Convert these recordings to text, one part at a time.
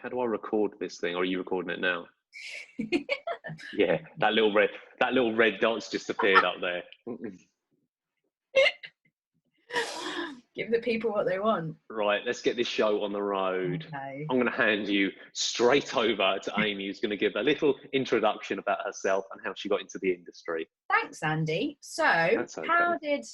How do I record this thing? Or are you recording it now? Yeah, that little red dot's just appeared up there. Give the people what they want. Right, let's get this show on the road. Okay. I'm going to hand you straight over to Amy, who's going to give a little introduction about herself and how she got into the industry. Thanks, Andy. So, Okay. How did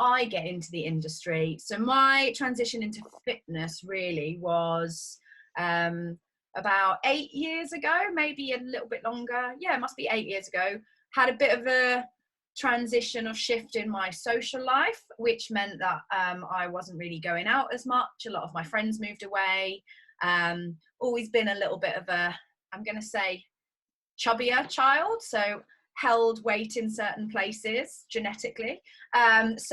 I get into the industry? So my transition into fitness really was about 8 years ago, maybe a little bit longer. Yeah, it must be 8 years ago. Had a bit of a transition of shift in my social life, which meant that I wasn't really going out as much. A lot of my friends moved away. Always been a little bit of a, I'm going to say, chubbier child. So held weight in certain places genetically. That's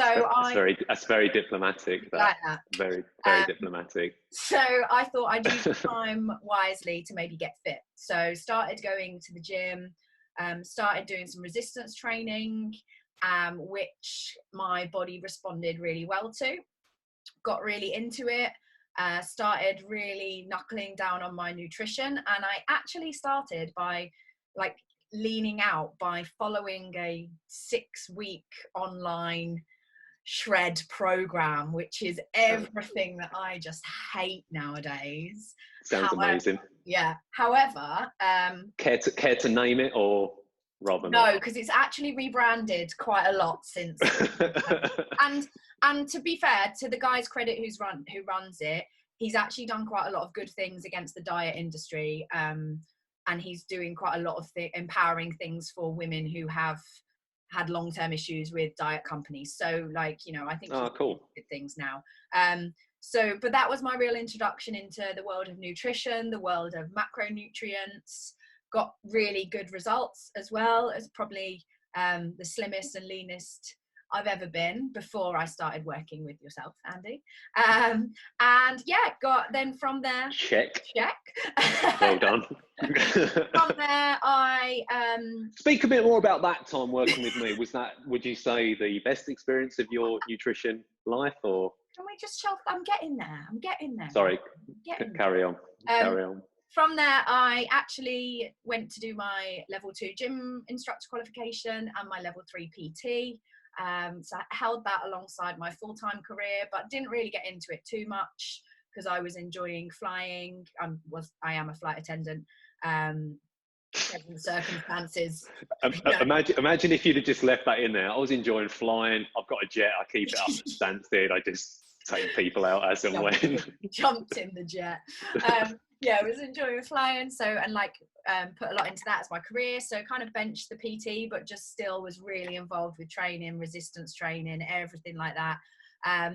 very diplomatic. Like that. Very diplomatic. So I thought I'd use the time wisely to maybe get fit. So started going to the gym, started doing some resistance training, which my body responded really well to. Got really into it. Started really knuckling down on my nutrition, and I actually started by leaning out by following a 6-week online shred program, which is everything that I just hate nowadays. Sounds amazing. Yeah. However, care to name it, or rather no, not? because it's actually rebranded quite a lot since. and to be fair, to the guy's credit who runs it, he's actually done quite a lot of good things against the diet industry. And he's doing quite a lot of empowering things for women who have had long-term issues with diet companies. So I think he's cool. doing good things now. But that was my real introduction into the world of nutrition, the world of macronutrients. Got really good results as well. As probably the slimmest and leanest I've ever been before I started working with yourself, Andy. Then from there, check. Well done. From there, I speak a bit more about that time working with me. Was that, would you say, the best experience of your nutrition life, or? Can we just shelf? I'm getting there. Sorry, carry on. From there, I actually went to do my level 2 gym instructor qualification and my level 3 PT. So I held that alongside my full-time career, but didn't really get into it too much because I was enjoying flying. I am a flight attendant. Circumstances. Imagine if you'd have just left that in there. I was enjoying flying. I've got a jet. I keep it up at standstill. I just take people out as and when. Jumped in the jet. I was enjoying flying. So put a lot into that as my career. So kind of benched the PT, but just still was really involved with training, resistance training, everything like that.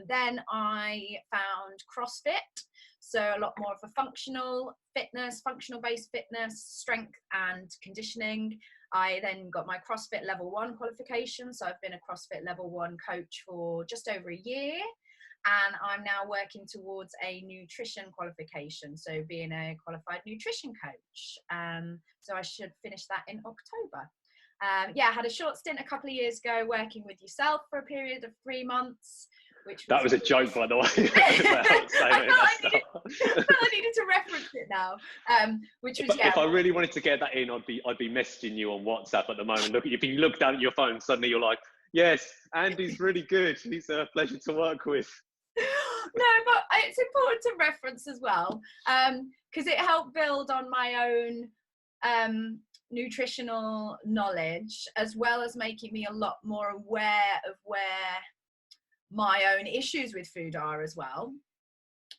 Then I found CrossFit. So a lot more of a functional based fitness, strength and conditioning. I then got my CrossFit level 1 qualification. So I've been a CrossFit level 1 coach for just over a year. And I'm now working towards a nutrition qualification. So being a qualified nutrition coach. So I should finish that in October. I had a short stint a couple of years ago working with yourself for a period of 3 months. That was a joke, by the way. I needed to reference it now. If I really wanted to get that in, I'd be messaging you on WhatsApp at the moment. If you look down at your phone, suddenly you're like, yes, Andy's really good. He's a pleasure to work with. No, but it's important to reference as well, because it helped build on my own nutritional knowledge, as well as making me a lot more aware of where my own issues with food are as well.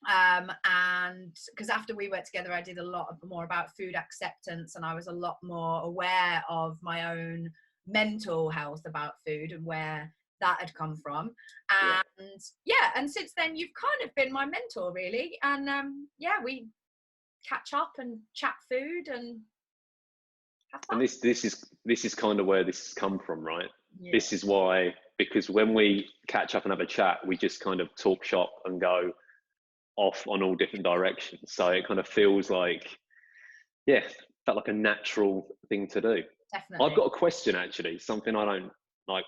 And because after we worked together, I did a lot more about food acceptance, and I was a lot more aware of my own mental health about food and where that had come from. And since then you've kind of been my mentor, really. And we catch up and chat food and have fun. And this is kind of where this has come from, right? Yeah. This is why, because when we catch up and have a chat, we just kind of talk shop and go off on all different directions. So it kind of feels like, felt like a natural thing to do. Definitely. I've got a question, actually, something I don't like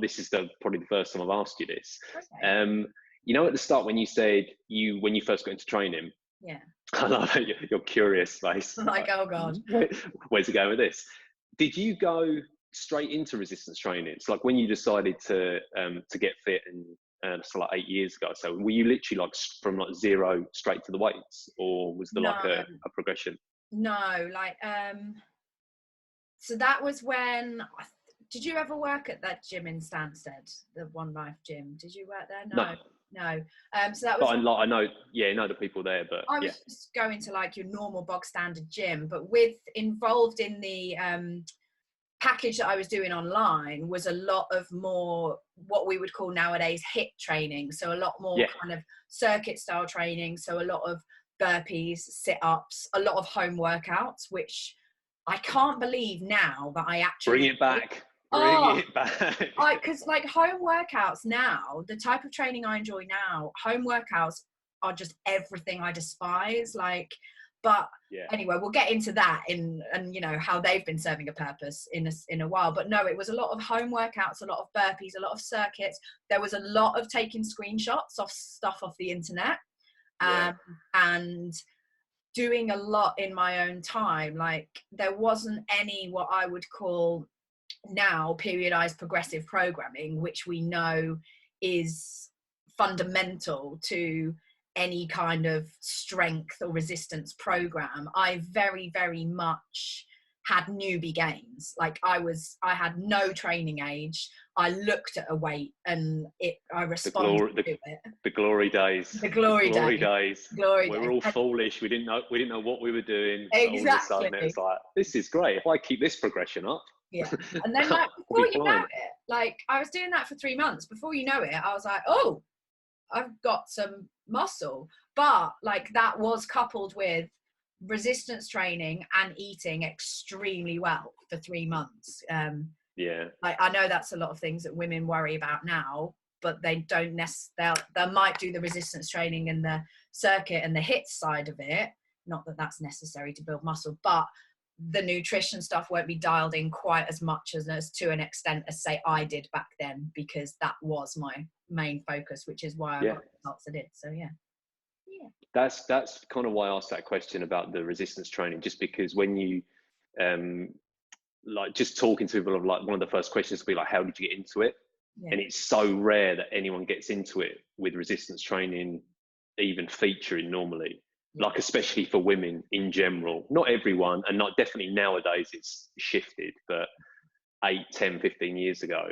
this is probably the first time I've asked you this. Okay. At the start when you said when you first got into training, I love it. You're curious, face. I'm like, oh God. Where's it going with this? Did you go straight into resistance training? It's like when you decided to get fit, and so like 8 years ago. So were you literally like from like zero straight to the weights, or was there No, like a progression? no, like so that was when did you ever work at that gym in Stansted, the One Life gym? Did you work there? No, No. So that but was I know, yeah, I know the people there, but I yeah, was just going to like your normal bog standard gym, but with involved in the package that I was doing online was a lot of more what we would call nowadays HIIT training. So a lot more yeah, kind of circuit style training. So a lot of burpees, sit-ups, a lot of home workouts, which I can't believe now that I bring actually it back, bring oh, it back. because like home workouts now, the type of training I enjoy now, home workouts are just everything I despise. Like, but Yeah, anyway, we'll get into that and you know how they've been serving a purpose in a while. But no, it was a lot of home workouts, a lot of burpees, a lot of circuits. There was a lot of taking screenshots of stuff off the internet, yeah, and doing a lot in my own time. Like there wasn't any what I would call now periodized progressive programming, which we know is fundamental to any kind of strength or resistance program. I very, very much had newbie gains. Like I had no training age. I looked at a weight and I responded to it. the glory days, The glory days. days. Glory We days. were all foolish. We didn't know what we were doing. But all of a Exactly. sudden, it was like, this is great. If I keep this progression up, Yeah. And then like we'll before be you know fine. it, like I was doing that for 3 months. Before you know it, I was like, oh, I've got some muscle. But like that was coupled with resistance training and eating extremely well for 3 months. Yeah, Like I know that's a lot of things that women worry about now, but they don't necessarily, they might do the resistance training and the circuit and the HIIT side of it. Not that that's necessary to build muscle, but the nutrition stuff won't be dialed in quite as much as to an extent as say I did back then, because that was my main focus, which is why I yeah. got the results I did. So yeah. That's kind of why I asked that question about the resistance training, just because when you like just talking to people, of like one of the first questions will be like, how did you get into it? Yeah. And it's so rare that anyone gets into it with resistance training even featuring normally, like especially for women in general. Not everyone, and not definitely nowadays it's shifted, but 8, 10, 15 years ago,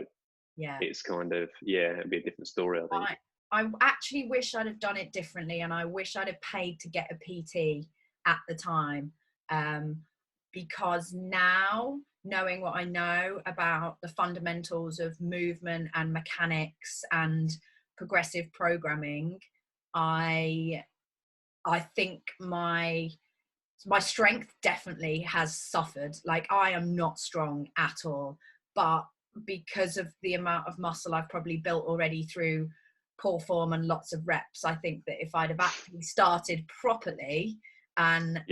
Yeah. it's kind of, yeah, it'd be a different story, I think. I actually wish I'd have done it differently, and I wish I'd have paid to get a PT at the time, because now, knowing what I know about the fundamentals of movement and mechanics and progressive programming, I think my strength definitely has suffered. Like I am not strong at all, but because of the amount of muscle I've probably built already through poor form and lots of reps, I think that if I'd have actually started properly and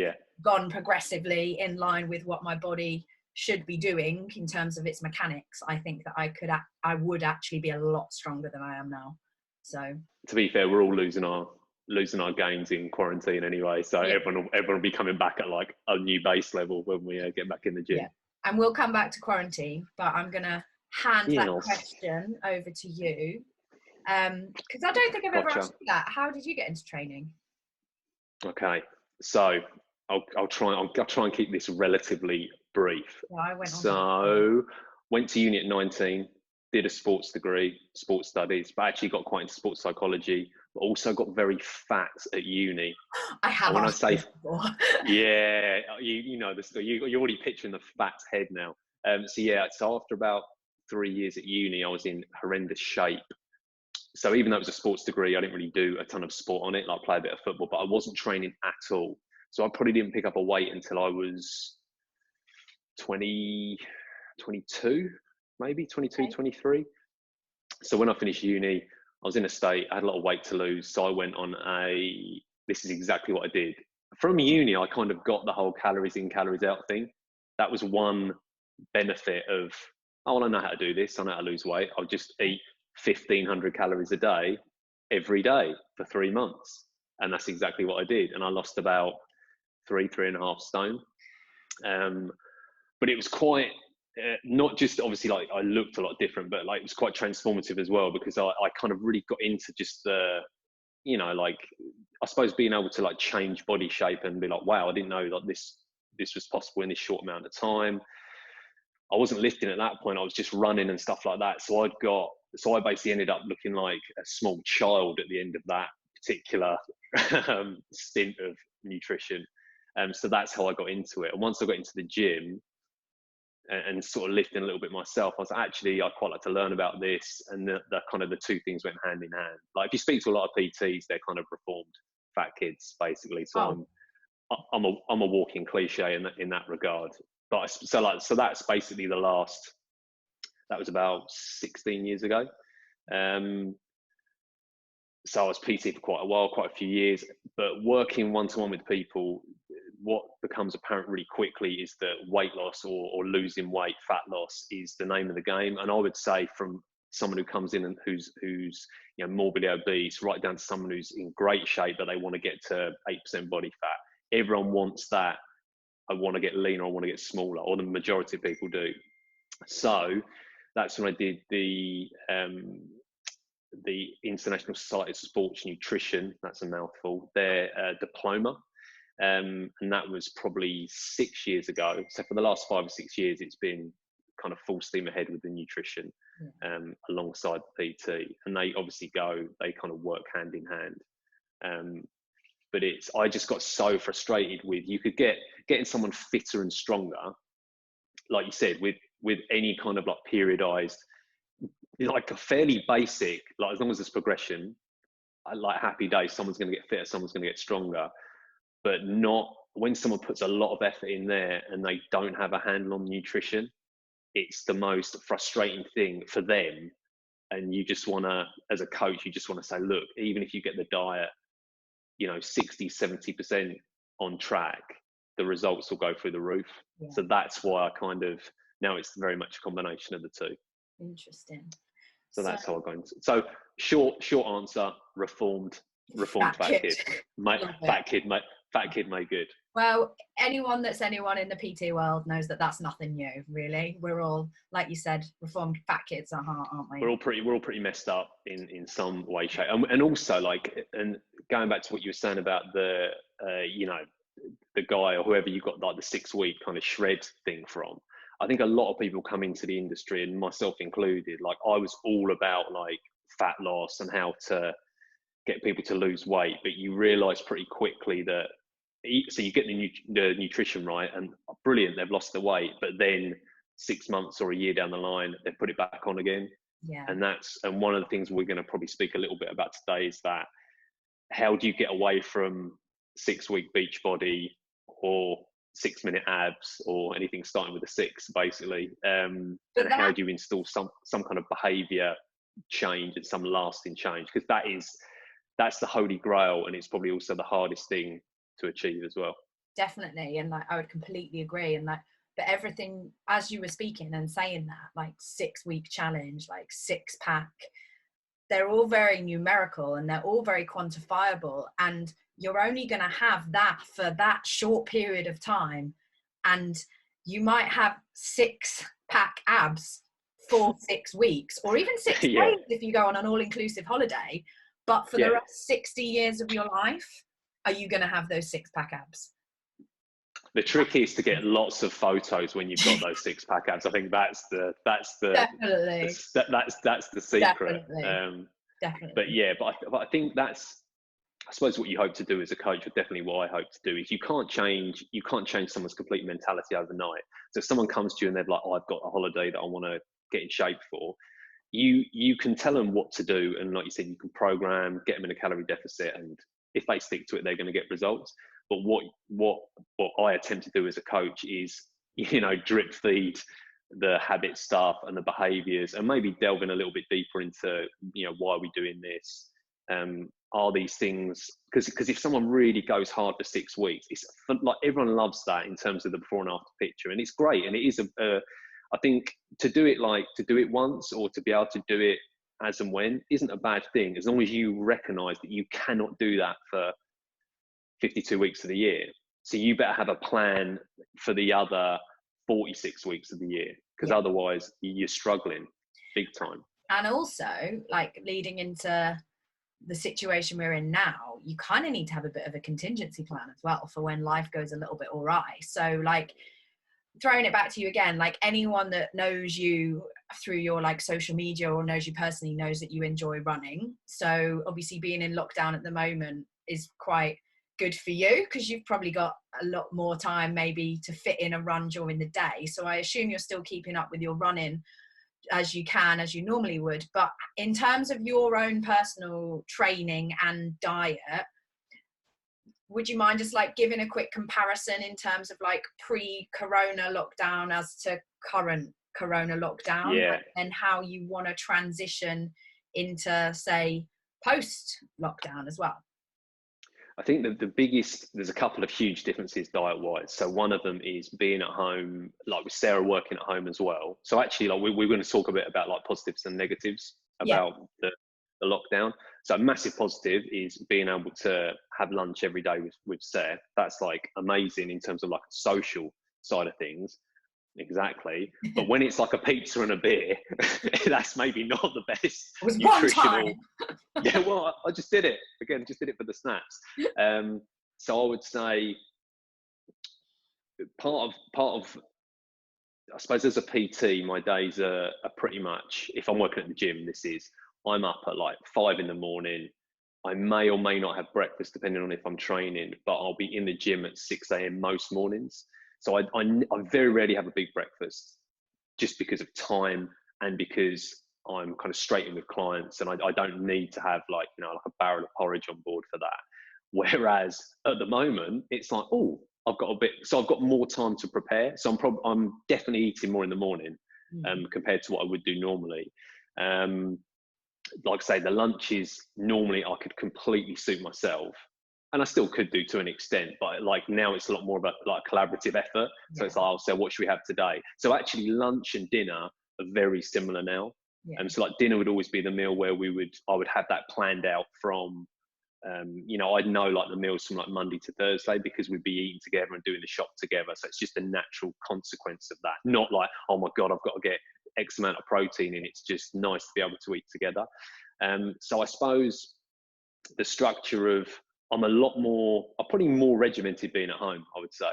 gone progressively in line with what my body should be doing in terms of its mechanics, I think that I would actually be a lot stronger than I am now. So to be fair, we're all losing our gains in quarantine anyway, so everyone will be coming back at like a new base level when we get back in the gym. And we'll come back to quarantine, but I'm gonna hand that question over to you, because I don't think I've ever asked you that. How did you get into training? Okay, so I'll try and keep this relatively brief. Went to uni at 19, did a sports degree, sports studies, but actually got quite into sports psychology, but also got very fat at uni. I have. And when I say, yeah, you know the story. You're already picturing the fat head now. So after about 3 years at uni, I was in horrendous shape. So even though it was a sports degree, I didn't really do a ton of sport on it, like play a bit of football, but I wasn't training at all. So I probably didn't pick up a weight until I was 22, maybe 22, 23. So when I finished uni, I was in a state, I had a lot of weight to lose. So I went on this is exactly what I did. From uni, I kind of got the whole calories in, calories out thing. That was one benefit of, oh, well, I know how to do this. I know how to lose weight. I'll just eat 1,500 calories a day every day for 3 months. And that's exactly what I did. And I lost about 3.5 stone. But it was quite, not just obviously like I looked a lot different, but like it was quite transformative as well, because I kind of really got into just the, you know, like I suppose being able to like change body shape and be like, wow, I didn't know that this was possible in this short amount of time. I wasn't lifting at that point. I was just running and stuff like that. So I basically ended up looking like a small child at the end of that particular stint of nutrition. So that's how I got into it. And once I got into the gym and sort of lifting a little bit myself, I was actually, I'd quite like to learn about this. And the kind of the two things went hand in hand. Like if you speak to a lot of PTs, they're kind of reformed fat kids basically. So I'm a walking cliche in that regard. But so that's basically that was about 16 years ago. So I was PT for quite a while, quite a few years, but working one-to-one with people, what becomes apparent really quickly is that weight loss or losing weight, fat loss is the name of the game. And I would say from someone who comes in and who's you know, morbidly obese, right down to someone who's in great shape, but they want to get to 8% body fat. Everyone wants that. I want to get leaner, I want to get smaller, or the majority of people do. So that's when I did the International Society of Sports Nutrition, that's a mouthful, their diploma. And that was probably 6 years ago. So for the last 5 or 6 years, it's been kind of full steam ahead with the nutrition alongside the PT. And they obviously they kind of work hand in hand. But I just got so frustrated with, you could getting someone fitter and stronger, like you said, with any kind of like periodized, like a fairly basic, like as long as there's progression, like happy days, someone's going to get fitter, someone's going to get stronger, but not when someone puts a lot of effort in there and they don't have a handle on nutrition. It's the most frustrating thing for them. And you just want to, as a coach, you just want to say, look, even if you get the diet, you know, 60-70% on track, the results will go through the roof. Yeah. So that's why I kind of, now it's very much a combination of the two. Interesting. So that's how I go into. So short answer: reformed fat kid. Fat kid made good. Well, anyone in the PT world knows that that's nothing new, really. We're all, like you said, reformed fat kids at heart, aren't we? We're all pretty messed up in some way, shape, and also like, and going back to what you were saying about the you know, the guy or whoever you got like the 6-week kind of shred thing from. I think a lot of people come into the industry, and myself included, like I was all about like fat loss and how to get people to lose weight, but you realize pretty quickly that, so you get the nutrition right and brilliant, they've lost the weight, but then 6 months or a year down the line, they put it back on again. Yeah. And one of the things we're going to probably speak a little bit about today is that, how do you get away from 6-week beach body or 6-minute abs or anything starting with a 6, basically, and how do you install some kind of behavior change and some lasting change, because that's the holy grail, and it's probably also the hardest thing to achieve as well. Definitely. And like I would completely agree. And like, but everything, as you were speaking and saying that, like 6-week challenge, like 6-pack, they're all very numerical and they're all very quantifiable, and you're only going to have that for that short period of time. And you might have 6-pack abs for 6 weeks, or even 6 days if you go on an all-inclusive holiday. But for the rest 60 years of your life, are you going to have those 6-pack abs? The trick is to get lots of photos when you've got those 6-pack abs. I think that's the Definitely. that's the secret. Definitely. But I think that's, I suppose, what you hope to do as a coach, or definitely what I hope to do, is you can't change someone's complete mentality overnight. So if someone comes to you and they're like, oh, I've got a holiday that I want to get in shape for, you can tell them what to do, and like you said, you can program, get them in a calorie deficit, and if they stick to it, they're going to get results. But what I attempt to do as a coach is, you know, drip feed the habit stuff and the behaviors, and maybe delve in a little bit deeper into, you know, why are we doing this? Are these things, because if someone really goes hard for 6 weeks, it's like everyone loves that in terms of the before and after picture, and it's great, and it is I think to do it once, or to be able to do it as and when, isn't a bad thing, as long as you recognize that you cannot do that for 52 weeks of the year. So you better have a plan for the other 46 weeks of the year, because otherwise you're struggling big time. And also, like, leading into the situation we're in now, you kind of need to have a bit of a contingency plan as well for when life goes a little bit awry. So, like, throwing it back to you again, like, anyone that knows you through your like social media or knows you personally knows that you enjoy running. So obviously being in lockdown at the moment is quite good for you, because you've probably got a lot more time maybe to fit in a run during the day. So I assume you're still keeping up with your running as you can, as you normally would. But in terms of your own personal training and diet, would you mind just like giving a quick comparison in terms of like pre-corona lockdown as to current corona lockdown, and how you want to transition into, say, post lockdown as well? I think that the biggest, there's a couple of huge differences diet wise. So one of them is being at home, like with Sarah working at home as well. So actually, like we're going to talk a bit about like positives and negatives about the lockdown. So a massive positive is being able to have lunch every day with Sarah. That's like amazing in terms of like a social side of things. Exactly. But when it's like a pizza and a beer, that's maybe not the best. It was nutritional. One time. Yeah, well, I just did it again. Just did it for the snaps. So I would say part of I suppose as a PT, my days are pretty much, if I'm working at the gym, I'm up at like 5 a.m. I may or may not have breakfast depending on if I'm training, but I'll be in the gym at 6 a.m. most mornings. So I very rarely have a big breakfast, just because of time and because I'm kind of straight in with clients, and I don't need to have like a barrel of porridge on board for that. Whereas at the moment it's like, oh, I've got more time to prepare. So I'm definitely eating more in the morning compared to what I would do normally. Like I say, the lunches normally I could completely suit myself. And I still could do to an extent, but like now it's a lot more of a like collaborative effort. So it's like, I'll say, what should we have today? So actually lunch and dinner are very similar now. And so like dinner would always be the meal where I would have that planned out from, I'd know like the meals from like Monday to Thursday, because we'd be eating together and doing the shop together. So it's just a natural consequence of that. Not like, oh my God, I've got to get X amount of protein in. It's just nice to be able to eat together. So I suppose the structure of, I'm probably more regimented being at home, I would say,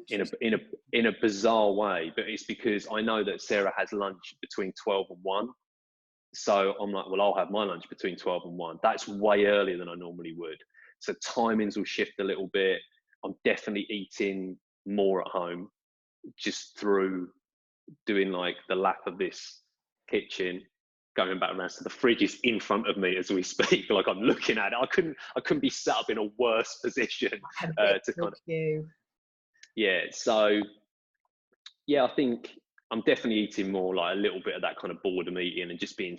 in a bizarre way. But it's because I know that Sarah has lunch between 12 and 1. So I'm like, well, I'll have my lunch between 12 and 1. That's way earlier than I normally would. So timings will shift a little bit. I'm definitely eating more at home, just through doing like the lap of this kitchen, going back around. So the fridge is in front of me as we speak. Like I'm looking at it. I couldn't be sat up in a worse position to kind of. Yeah. So yeah, I think I'm definitely eating more, like a little bit of that kind of boredom eating, and just being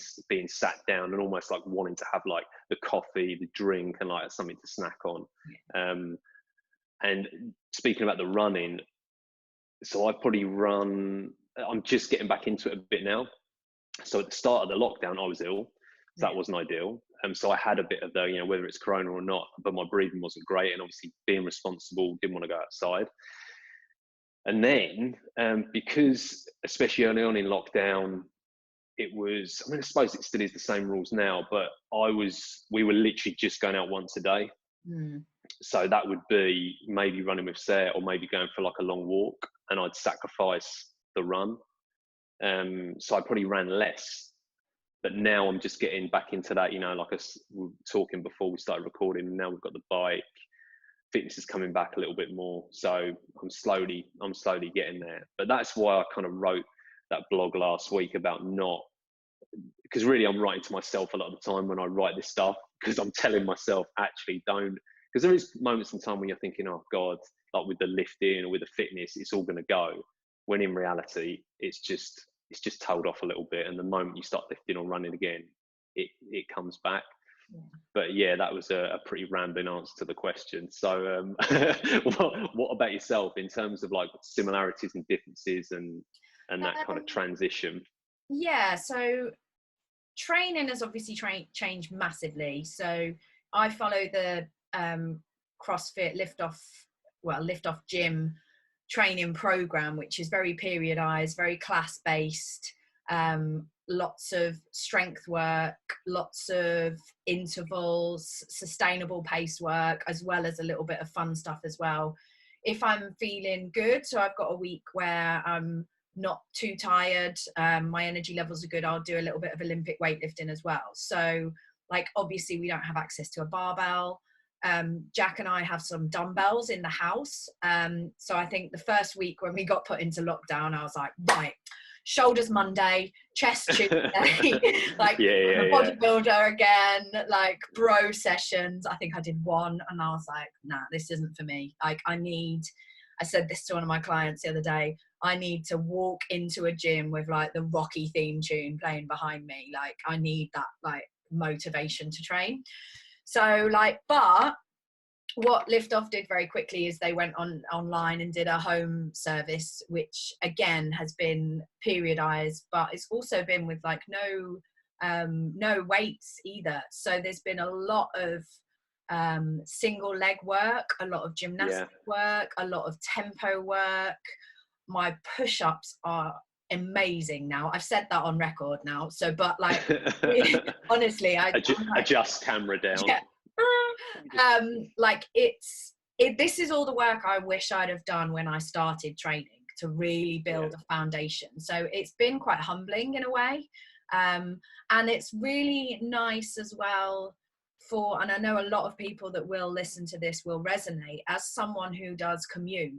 sat down and almost like wanting to have like the coffee, the drink, and like something to snack on. And speaking about the running, so I'm just getting back into it a bit now. So at the start of the lockdown, I was ill. So that wasn't ideal. So I had a bit of the, whether it's corona or not, but my breathing wasn't great. And obviously being responsible, didn't want to go outside. And then because especially early on in lockdown, I suppose it still is the same rules now, but we were literally just going out once a day. So that would be maybe running with Sarah, or maybe going for like a long walk, and I'd sacrifice the run. So I probably ran less, but now I'm just getting back into that, like we were talking before we started recording, and now we've got the bike, fitness is coming back a little bit more. So I'm slowly getting there. But that's why I kind of wrote that blog last week about because really I'm writing to myself a lot of the time when I write this stuff, because I'm telling myself, actually don't, because there is moments in time when you're thinking, oh God, like with the lifting or with the fitness, it's all going to go. When in reality, it's just tailed off a little bit. And the moment you start lifting or running again, it comes back. But yeah, that was a pretty rambling answer to the question. So what about yourself in terms of like similarities and differences and that kind of transition? Yeah, so training has obviously changed massively. So I follow the CrossFit lift off gym training program, which is very periodized, very class based, lots of strength work, lots of intervals, sustainable pace work, as well as a little bit of fun stuff as well. If I'm feeling good, so I've got a week where I'm not too tired, my energy levels are good, I'll do a little bit of Olympic weightlifting as well. So like, obviously we don't have access to a barbell. Jack and I have some dumbbells in the house. So I think the first week when we got put into lockdown, I was like, right, shoulders Monday, chest Tuesday, like I'm a bodybuilder again, like bro sessions. I think I did one and I was like, nah, this isn't for me. Like I said this to one of my clients the other day, I need to walk into a gym with like the Rocky theme tune playing behind me. Like I need that like motivation to train. So like, but what Liftoff did very quickly is they went online and did a home service, which again has been periodized, but it's also been with like no weights either. So there's been a lot of single leg work, a lot of gymnastic work, a lot of tempo work. My push-ups are amazing now. I've said that on record now. So, but like, honestly, adjust camera down. Yeah. Like this is all the work I wish I'd have done when I started training to really build a foundation. So it's been quite humbling in a way. And it's really nice as well and I know a lot of people that will listen to this will resonate, as someone who does commute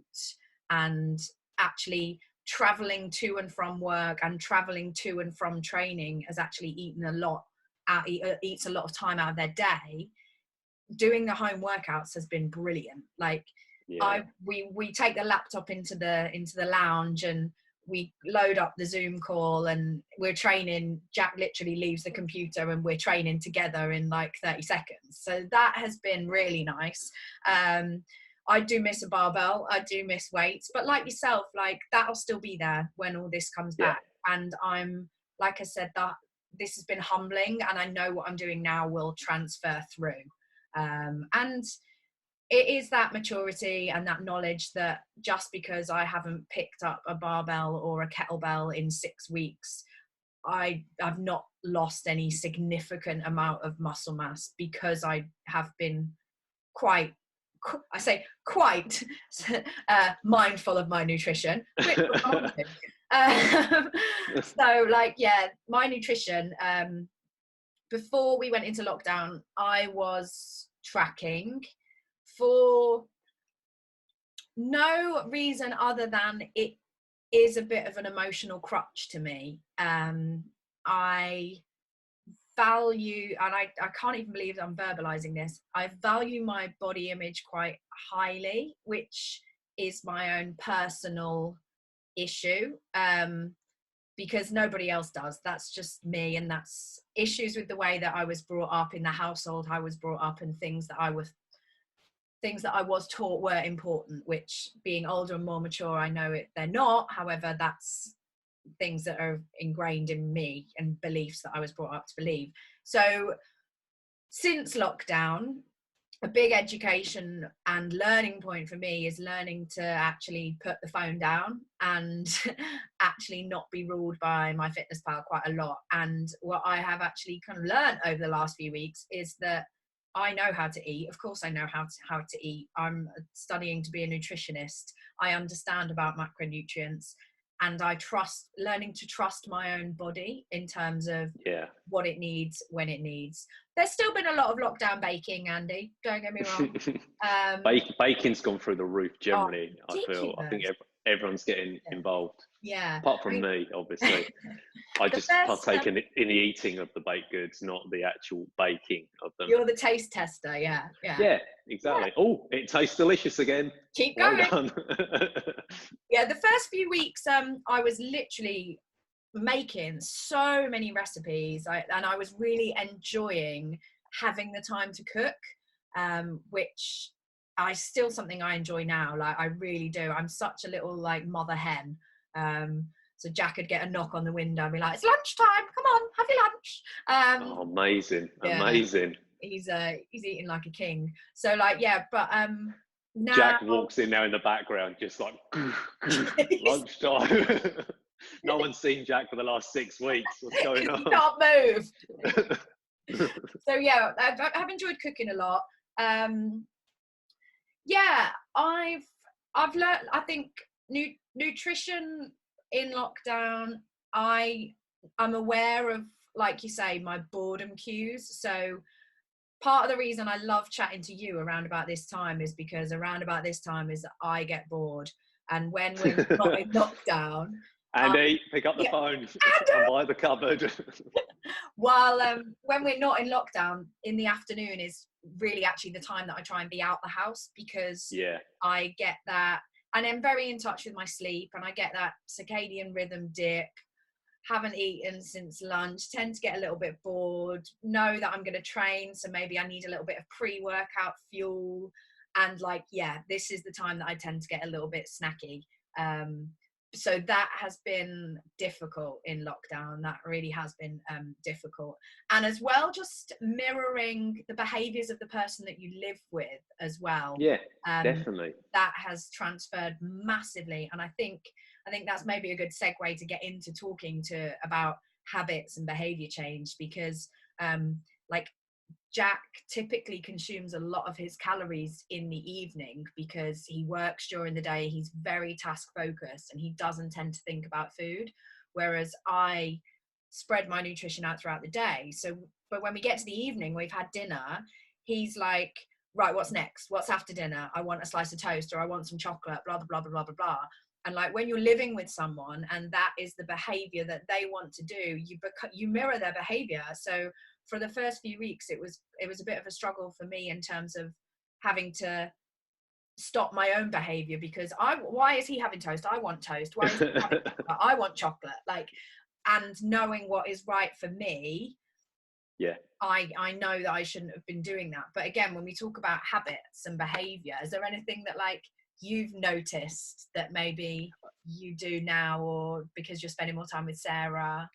and actually traveling to and from work and traveling to and from training has actually eats a lot of time out of their day. Doing the home workouts has been brilliant. Like we take the laptop into the lounge and we load up the Zoom call and we're training. Jack literally leaves the computer and we're training together in like 30 seconds. So that has been really nice. I do miss a barbell. I do miss weights, but like yourself, like that'll still be there when all this comes back. And I'm, like I said, that this has been humbling and I know what I'm doing now will transfer through. And it is that maturity and that knowledge that just because I haven't picked up a barbell or a kettlebell in 6 weeks, I've not lost any significant amount of muscle mass, because I have been quite mindful of my nutrition. So like, my nutrition, before we went into lockdown, I was tracking for no reason other than it is a bit of an emotional crutch to me. I value, and I can't even believe I'm verbalizing this, I value my body image quite highly, which is my own personal issue, because nobody else does. That's just me, and that's issues with the way that I was brought up, in the household I was brought up, and things that I was taught were important, which being older and more mature, I know they're not. However, that's things that are ingrained in me and beliefs that I was brought up to believe. So since lockdown, a big education and learning point for me is learning to actually put the phone down and actually not be ruled by MyFitnessPal quite a lot. And what I have actually kind of learned over the last few weeks is that I know how to eat. Of course I know how to eat. I'm studying to be a nutritionist. I understand about macronutrients, and learning to trust my own body in terms of what it needs, when it needs. There's still been a lot of lockdown baking, Andy, don't get me wrong. Baking's gone through the roof generally. I think everyone's getting involved. Yeah. Apart from me, obviously. I just partake in the eating of the baked goods, not the actual baking of them. You're the taste tester, yeah. Yeah, exactly. Yeah. Oh, it tastes delicious again. Keep going. Well done. Yeah, the first few weeks, I was literally making so many recipes, and I was really enjoying having the time to cook, which is still something I enjoy now. Like, I really do. I'm such a little like mother hen. So Jack would get a knock on the window and be like, "It's lunchtime, come on, have your lunch." Amazing. he's eating like a king. So like, yeah, but now Jack walks in there in the background, just like lunchtime. No one's seen Jack for the last 6 weeks. What's going on? He can't move. So yeah, I've enjoyed cooking a lot. Yeah, I've learned, I think, nutrition in lockdown. I'm aware of, like you say, my boredom cues. So part of the reason I love chatting to you around about this time is because around about this time is I get bored. And when we're not in lockdown, Andy, pick up the phone. I'm by the cupboard. While when we're not in lockdown, in the afternoon is really actually the time that I try and be out the house, because I get that, and I'm very in touch with my sleep, and I get that circadian rhythm dip. Haven't eaten since lunch, tend to get a little bit bored, know that I'm going to train, so maybe I need a little bit of pre-workout fuel, and like, yeah, this is the time that I tend to get a little bit snacky. So that has been difficult in lockdown. That really has been difficult. And as well, just mirroring the behaviours of the person that you live with as well. Yeah, definitely. That has transferred massively. And I think that's maybe a good segue to get into talking about habits and behaviour change, because like, Jack typically consumes a lot of his calories in the evening because he works during the day. He's very task focused and he doesn't tend to think about food. Whereas I spread my nutrition out throughout the day. So, but when we get to the evening, we've had dinner, he's like, right, what's next? What's after dinner? I want a slice of toast, or I want some chocolate, blah, blah, blah, blah, blah, blah, blah. And like, when you're living with someone and that is the behavior that they want to do, you mirror their behavior. So for the first few weeks, it was a bit of a struggle for me in terms of having to stop my own behavior, because why is he having toast? I want toast. Why is he having chocolate? I want chocolate. Like, and knowing what is right for me. Yeah. I know that I shouldn't have been doing that. But again, when we talk about habits and behavior, is there anything that like you've noticed that maybe you do now, or because you're spending more time with Sarah?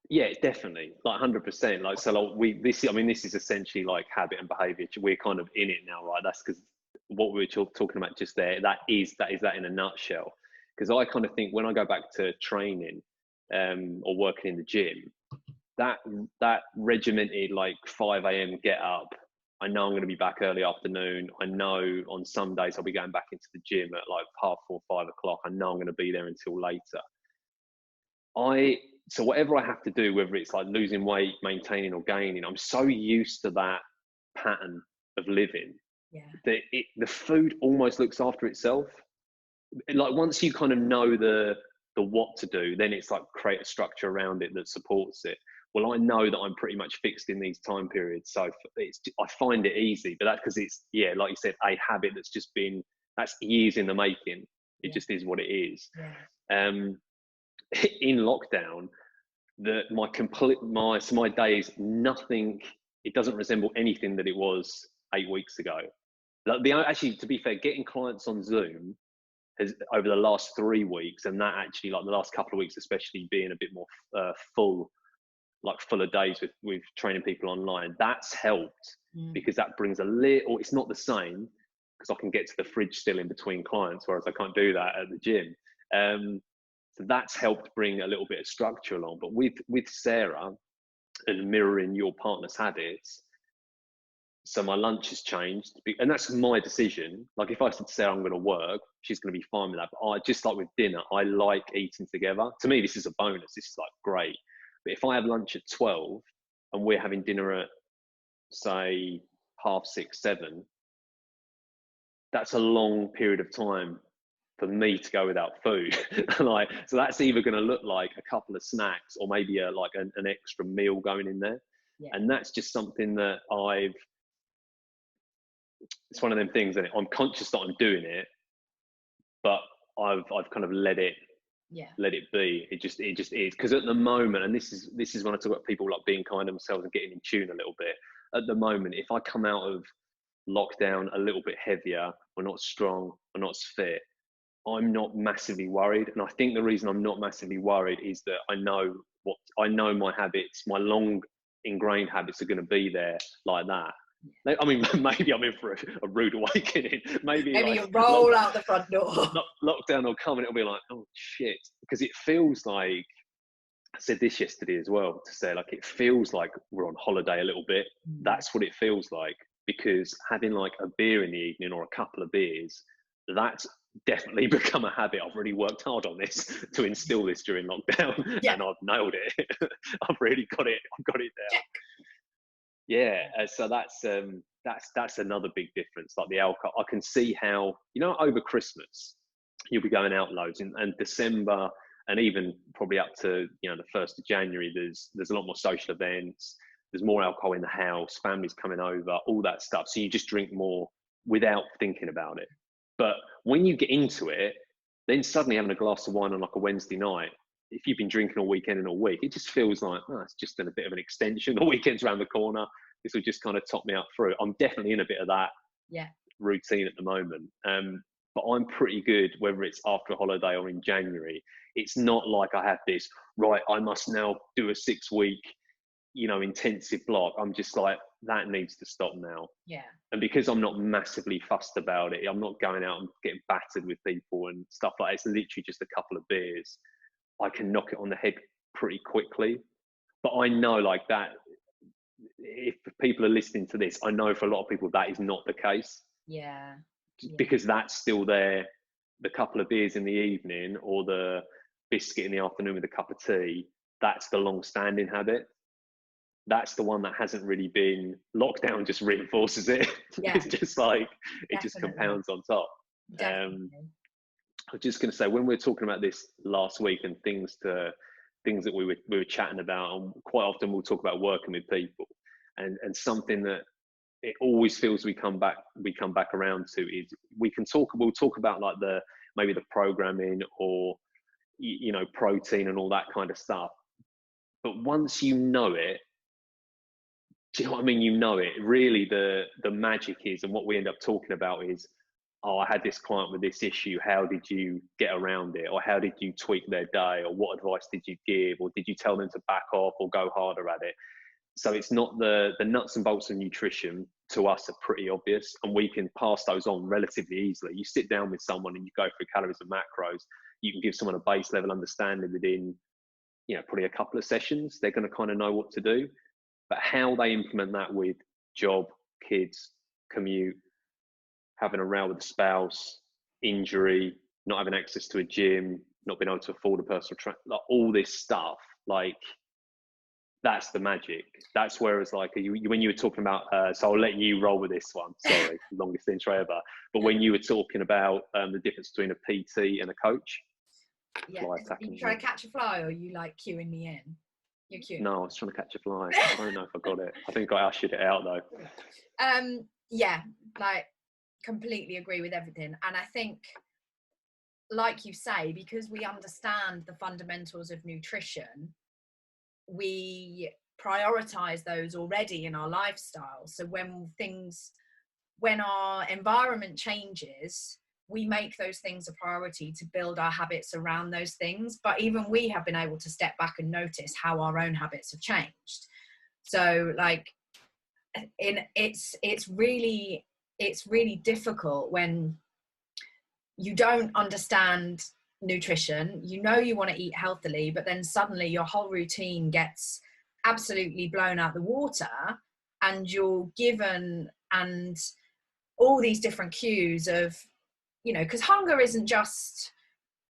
Yeah, definitely, like 100%. Like, so like this is essentially like habit and behavior. We're kind of in it now, right? That's because what we were talking about just there, that is that in a nutshell. Because I kind of think when I go back to training or working in the gym, that regimented like 5 a.m. get up, I know I'm going to be back early afternoon. I know on some days I'll be going back into the gym at like 4:30, 5 o'clock. I know I'm going to be there until later. So whatever I have to do, whether it's like losing weight, maintaining or gaining, I'm so used to that pattern of living that the food almost looks after itself. Like, once you kind of know the what to do, then it's like create a structure around it that supports it. Well, I know that I'm pretty much fixed in these time periods, so I find it easy. But that's because it's, like you said, a habit that's years in the making. It just is what it is. In lockdown, my day is nothing. It doesn't resemble anything that it was 8 weeks ago. Like, actually, to be fair, getting clients on Zoom has, over the last 3 weeks, and that actually, like the last couple of weeks, especially being a bit more full of days with training people online, that's helped because that brings a little. It's not the same because I can get to the fridge still in between clients, whereas I can't do that at the gym. So that's helped bring a little bit of structure along. But with Sarah and mirroring your partner's habits, so my lunch has changed, and that's my decision. Like, if I said to Sarah I'm going to work, she's going to be fine with that. But I just, like with dinner, I like eating together. To me, this is a bonus. This is like great. But if I have lunch at 12 and we're having dinner at, say, 6:30, 7, that's a long period of time for me to go without food. Like, so that's either going to look like a couple of snacks or maybe an extra meal going in there. And that's just something that it's one of them things that I'm conscious that I'm doing it, but I've kind of let it be. It just is, because at the moment, and this is when I talk about people like being kind to themselves and getting in tune a little bit. At the moment, if I come out of lockdown a little bit heavier, or not strong, or not as fit, I'm not massively worried. And I think the reason I'm not massively worried is that I know my habits, my long ingrained habits are going to be there like that. I mean, maybe I'm in for a rude awakening. Maybe Maybe like you roll out the front door. Lockdown will come and it'll be like, oh shit, because it feels like, I said this yesterday as well, to say like, it feels like we're on holiday a little bit. That's what it feels like, because having like a beer in the evening or a couple of beers, that's definitely become a habit. I've really worked hard on this to instill this during lockdown, and I've nailed it. I've really got it. I've got it down. Yeah, so that's another big difference. Like the alcohol, I can see how, you know, over Christmas you'll be going out loads, and December, and even probably up to, you know, the 1st of January, there's a lot more social events, there's more alcohol in the house, families coming over, all that stuff. So you just drink more without thinking about it. But when you get into it, then suddenly having a glass of wine on like a Wednesday night, if you've been drinking all weekend and all week, it just feels like, oh, it's just been a bit of an extension. The weekend's around the corner. This will just kind of top me up through. I'm definitely in a bit of that routine at the moment. But I'm pretty good, whether it's after a holiday or in January. It's not like I have this, right, I must now do a 6-week, you know, intensive block. I'm just like, that needs to stop now. Yeah. And because I'm not massively fussed about it, I'm not going out and getting battered with people and stuff like that. It's literally just a couple of beers. I can knock it on the head pretty quickly. But I know like that, if people are listening to this, I know for a lot of people that is not the case. Yeah. Because that's still there. The couple of beers in the evening or the biscuit in the afternoon with a cup of tea, that's the long-standing habit. That's the one that hasn't really been, lockdown just reinforces it. Yeah. It's just like, it Definitely. just compounds on top. Definitely. I was just going to say, when we were talking about this last week and things that we were chatting about, and quite often we'll talk about working with people, and something that it always feels we come back around to is we'll talk about like maybe the programming or, you know, protein and all that kind of stuff. But once you know it, do you know what I mean? You know it. Really, the magic is, and what we end up talking about is, oh, I had this client with this issue. How did you get around it? Or how did you tweak their day? Or what advice did you give? Or did you tell them to back off or go harder at it? So it's not the nuts and bolts of nutrition to us are pretty obvious, and we can pass those on relatively easily. You sit down with someone and you go through calories and macros. You can give someone a base level understanding within, you know, probably a couple of sessions. They're going to kind of know what to do. But how they implement that with job, kids, commute, having a row with a spouse, injury, not having access to a gym, not being able to afford a personal trainer, like all this stuff, like that's the magic. That's where it's like, when you were talking about, so I'll let you roll with this one. Sorry, longest intro ever. But when you were talking about the difference between a PT and a coach. Yeah, you trying to catch a fly, or you like cueing me in? You're cueing. No, I was trying to catch a fly. I don't know if I got it. I think I ushered it out though. Yeah, like completely agree with everything. And I think, like you say, because we understand the fundamentals of nutrition, we prioritize those already in our lifestyle. So when our environment changes, we make those things a priority to build our habits around those things. But even we have been able to step back and notice how our own habits have changed. So like, it's really difficult when you don't understand nutrition. You know you want to eat healthily, but then suddenly your whole routine gets absolutely blown out the water, and you're given and all these different cues of, you know, because hunger isn't just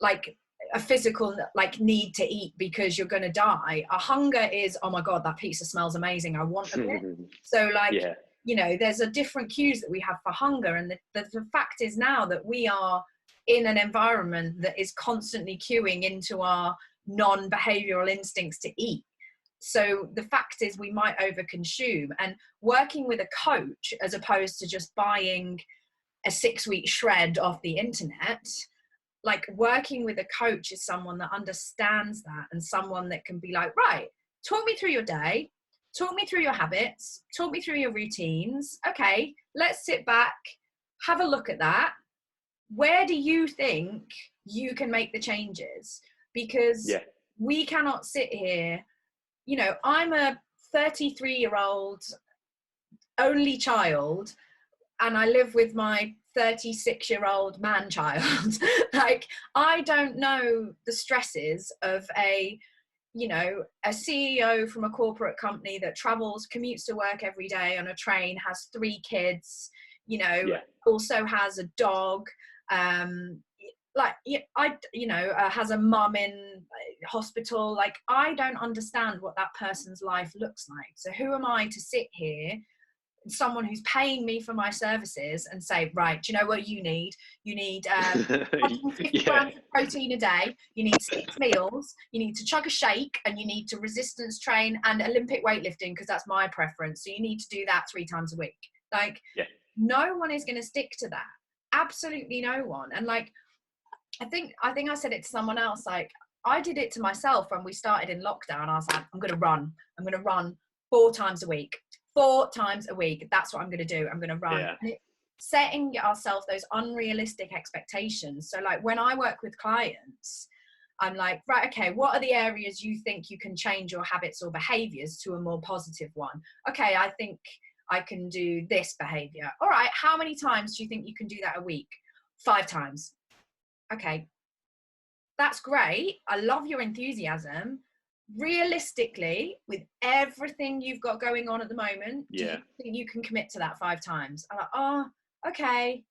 like a physical like need to eat because you're going to die. A hunger is, oh my god, that pizza smells amazing, I want a bit. So like, yeah, you know, there's a different cues that we have for hunger, and the fact is now that we are in an environment that is constantly cueing into our non-behavioral instincts to eat. So the fact is we might overconsume, and working with a coach as opposed to just buying a 6-week shred off the internet, like working with a coach is someone that understands that, and someone that can be like, right, talk me through your day, talk me through your habits, talk me through your routines. Okay, let's sit back, have a look at that. Where do you think you can make the changes? Because we cannot sit here, you know, I'm a 33-year-old only child, and I live with my 36-year-old man child. Like, I don't know the stresses of a CEO from a corporate company that travels, commutes to work every day on a train, has 3 kids, also has a dog, has a mum in hospital. Like, I don't understand what that person's life looks like. So who am I to sit here, someone who's paying me for my services, and say, right, do you know what you need? You need 150 grams of protein a day, you need 6 meals, you need to chug a shake, and you need to resistance train and Olympic weightlifting, because that's my preference. So you need to do that 3 times a week. Like, no one is going to stick to that. Absolutely no one. And like, I think I said it to someone else, like, I did it to myself when we started in lockdown. I was like, I'm going to run 4 times a week. 4 times a week. That's what I'm going to do. I'm going to run. Yeah. And setting ourselves those unrealistic expectations. So like, when I work with clients, I'm like, right, okay, what are the areas you think you can change your habits or behaviors to a more positive one? Okay, I think I can do this behavior. All right, how many times do you think you can do that a week? 5 times. Okay, that's great. I love your enthusiasm. Realistically, with everything you've got going on at the moment, do you think you can commit to that 5 times? I'm like, oh, okay,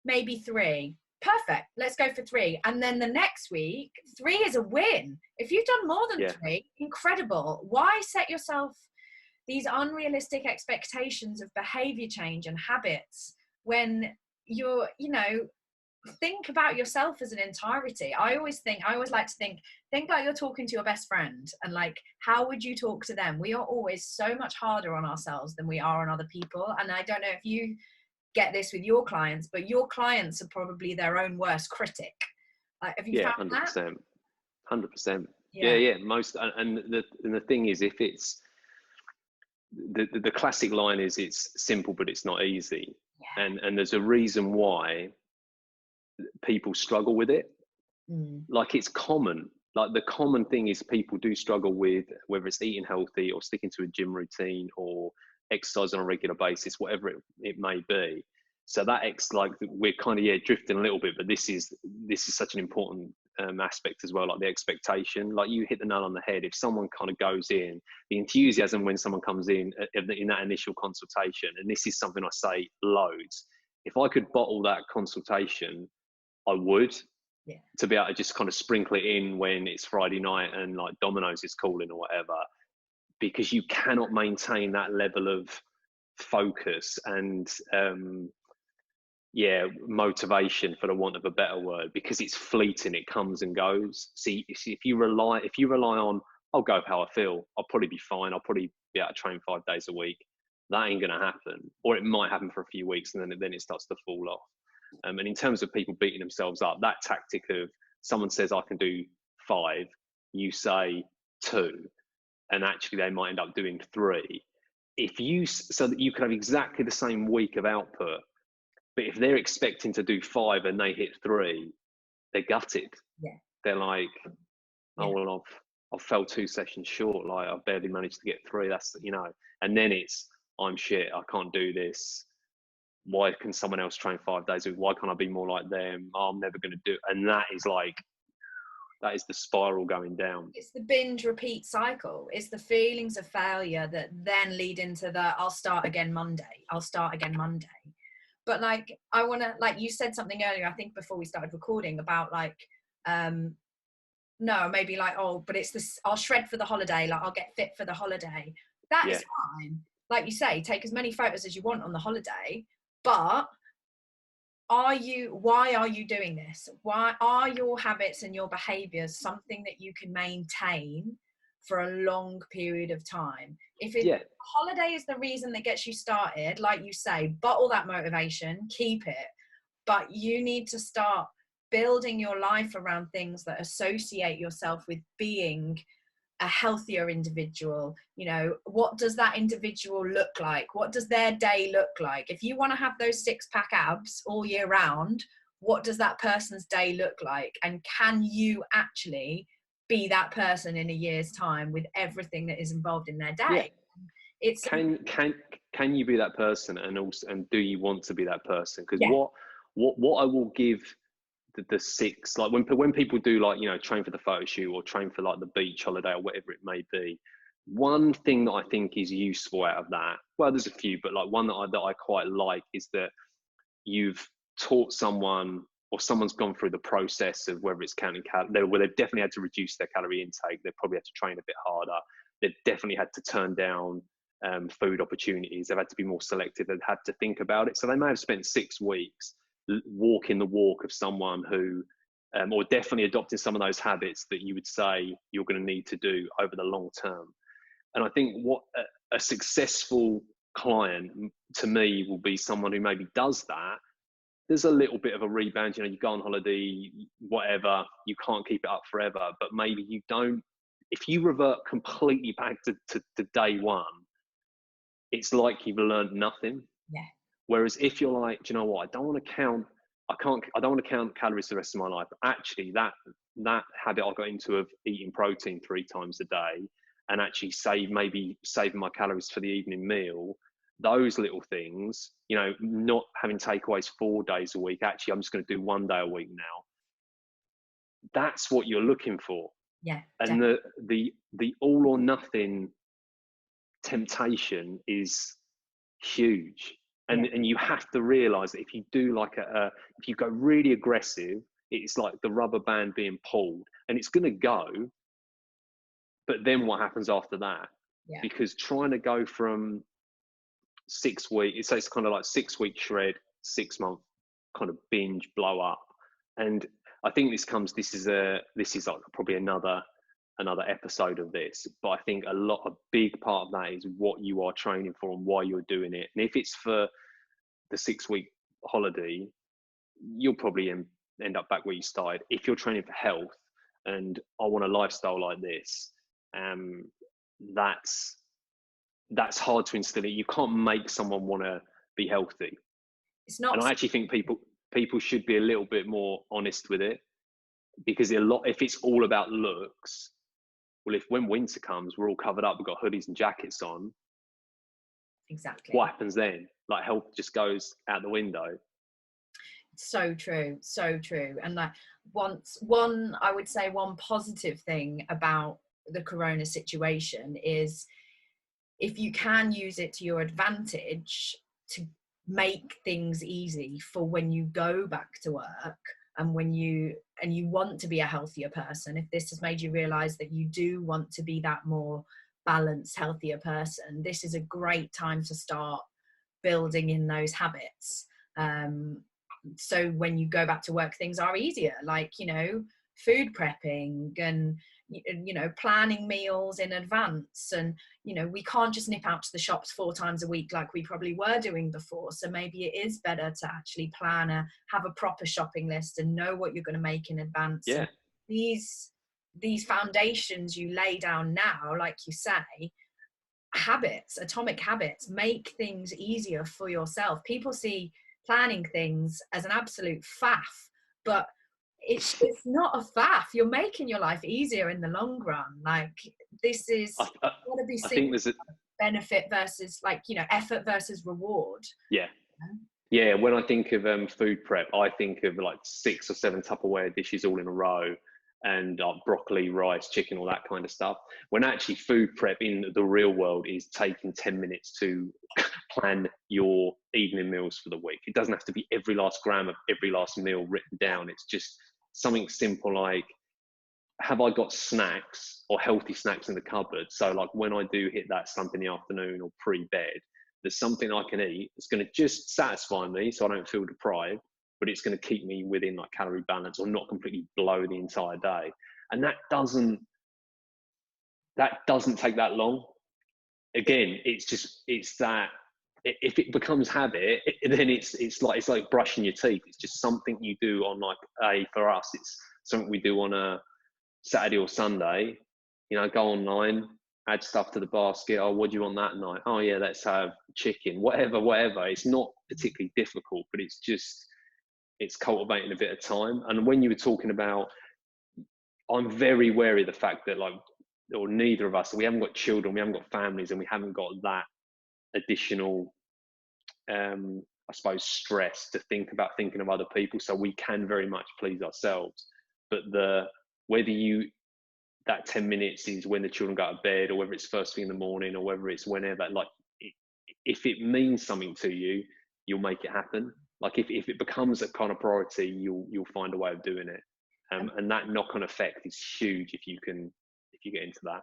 maybe 3. Perfect, let's go for 3. And then the next week, 3 is a win. If you've done more than 3, incredible. Why set yourself these unrealistic expectations of behavior change and habits when you're, think about yourself as an entirety. I always like to think like you're talking to your best friend, and like, how would you talk to them? We are always so much harder on ourselves than we are on other people. And I don't know if you get this with your clients, but your clients are probably their own worst critic. Have you found 100%, that? 100%. Yeah. Most, and the thing is, if it's the classic line is, it's simple but it's not easy. And there's a reason why people struggle with it. Like, it's common. Like, the common thing is, people do struggle with whether it's eating healthy or sticking to a gym routine or exercise on a regular basis, whatever it may be. So that like, we're kind of drifting a little bit, but this is such an important aspect as well, like the expectation. Like, you hit the nail on the head. If someone kind of goes in, the enthusiasm when someone comes in that initial consultation, and this is something I say loads, if I could bottle that consultation, I would, to be able to just kind of sprinkle it in when it's Friday night and like Domino's is calling or whatever, because you cannot maintain that level of focus and motivation, for the want of a better word, because it's fleeting. It comes and goes. See, if you rely on, I'll go with how I feel, I'll probably be fine, I'll probably be able to train 5 days a week, that ain't going to happen. Or it might happen for a few weeks and then it starts to fall off. And in terms of people beating themselves up, that tactic of, someone says I can do 5, you say 2, and actually they might end up doing 3. So that you can have exactly the same week of output, but if they're expecting to do 5 and they hit 3, they're gutted. They're like, oh, well, I've fell 2 sessions short. Like, I've barely managed to get 3. That's, and then it's, I'm shit, I can't do this. Why can someone else train 5 days a week? Why can't I be more like them? Oh, I'm never going to do it. And that is the spiral going down. It's the binge repeat cycle. It's the feelings of failure that then lead into the, I'll start again Monday. But like, I want to, like, you said something earlier, I think before we started recording, about like, no, maybe like, oh, but it's this, I'll shred for the holiday. Like, I'll get fit for the holiday. That is fine. Like you say, take as many photos as you want on the holiday. But why are you doing this? Why are your habits and your behaviors something that you can maintain for a long period of time? If holiday is the reason that gets you started, like you say, bottle that motivation, keep it. But you need to start building your life around things that associate yourself with being a healthier individual. What does that individual look like? What does their day look like? If you want to have those 6-pack abs all year round, what does that person's day look like? And can you actually be that person in a year's time with everything that is involved in their day? It's can you be that person, and also, and do you want to be that person? Because yeah, what I will give the six, like when people do, like, you know, train for the photo shoot or train for like the beach holiday or whatever it may be, one thing that I think is useful out of that, well, there's a few, but like one that I quite like is that you've taught someone, or someone's gone through the process of whether it's counting calories, where they've definitely had to reduce their calorie intake, they've probably had to train a bit harder, they've definitely had to turn down food opportunities, they've had to be more selective, they've had to think about it. So they may have spent 6 weeks walking the walk of someone who, or definitely adopting some of those habits that you would say you're going to need to do over the long term. And I think what a successful client to me will be someone who maybe does that. There's a little bit of a rebound, you know, you go on holiday, whatever, you can't keep it up forever, but maybe you don't, if you revert completely back to day one, it's like you've learned nothing. yeah, Whereas if you're like, do you know what, I don't want to count calories the rest of my life. Actually, that habit I got into of eating protein 3 times a day, and actually saving my calories for the evening meal, those little things, you know, not having takeaways 4 days a week, actually I'm just going to do 1 day a week now. That's what you're looking for. yeah, And the all or nothing temptation is huge. And yeah. and you have to realize that if you do like if you go really aggressive, it's like the rubber band being pulled, and it's going to go. But then what happens after that? Yeah. Because trying to go from 6 weeks, it's kind of like 6 week shred, 6 month kind of binge blow up. And I think this is like probably another episode of this, but I think a big part of that is what you are training for and why you're doing it. And if it's for the 6 week holiday, you'll probably end up back where you started. If you're training for health and I want a lifestyle like this, that's hard to instill it. You can't make someone want to be healthy. It's not. And I actually think people should be a little bit more honest with it, because if it's all about looks, well, if when winter comes, we're all covered up, we've got hoodies and jackets on. Exactly. What happens then? Like, health just goes out the window. So true, so true. And like I would say one positive thing about the corona situation is, if you can use it to your advantage to make things easy for when you go back to work, and when you want to be a healthier person, if this has made you realize that you do want to be that more balanced, healthier person, this is a great time to start building in those habits. So when you go back to work, things are easier, like, you know, food prepping and, you know, planning meals in advance. And, you know, we can't just nip out to the shops 4 times a week like we probably were doing before. So maybe it is better to actually have a proper shopping list and know what you're going to make in advance. Yeah. And these foundations you lay down now, like you say, atomic habits, make things easier for yourself. People see planning things as an absolute faff, but it's not a faff. You're making your life easier in the long run. Like, this is got to be seen benefit versus, like, you know, effort versus reward. Yeah, when I think of food prep, I think of like 6 or 7 Tupperware dishes all in a row, and broccoli, rice, chicken, all that kind of stuff. When actually food prep in the real world is taking 10 minutes to plan your evening meals for the week. It doesn't have to be every last gram of every last meal written down. It's just something simple like, have I got snacks or healthy snacks in the cupboard? So like when I do hit that slump in the afternoon or pre-bed, there's something I can eat that's going to just satisfy me so I don't feel deprived, but it's going to keep me within like calorie balance or not completely blow the entire day. And that doesn't take that long. Again, it's that if it becomes habit, then it's like brushing your teeth. It's just something you do on for us, it's something we do on a Saturday or Sunday. You know, go online, add stuff to the basket. Oh, what do you want that night? Oh yeah, let's have chicken, whatever. It's not particularly difficult, but it's cultivating a bit of time. And when you were talking about, I'm very wary of the fact that, like, or neither of us, we haven't got children, we haven't got families, and we haven't got that additional, I suppose, stress to think about thinking of other people. So we can very much please ourselves. But whether that 10 minutes is when the children go to bed, or whether it's first thing in the morning, or whether it's whenever, like, if it means something to you, you'll make it happen. Like, if it becomes a kind of priority, you'll find a way of doing it. And that knock-on effect is huge if you get into that.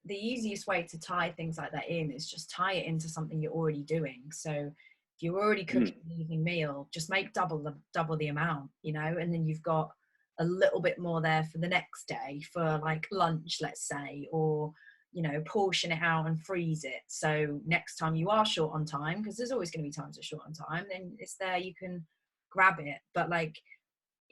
The easiest way to tie things like that in is just tie it into something you're already doing. So if you're already cooking an evening meal, just make double the amount, and then you've got a little bit more there for the next day for like lunch, let's say, or portion it out and freeze it. So next time you are short on time, because there's always going to be times you're short on time, then it's there, you can grab it. But like,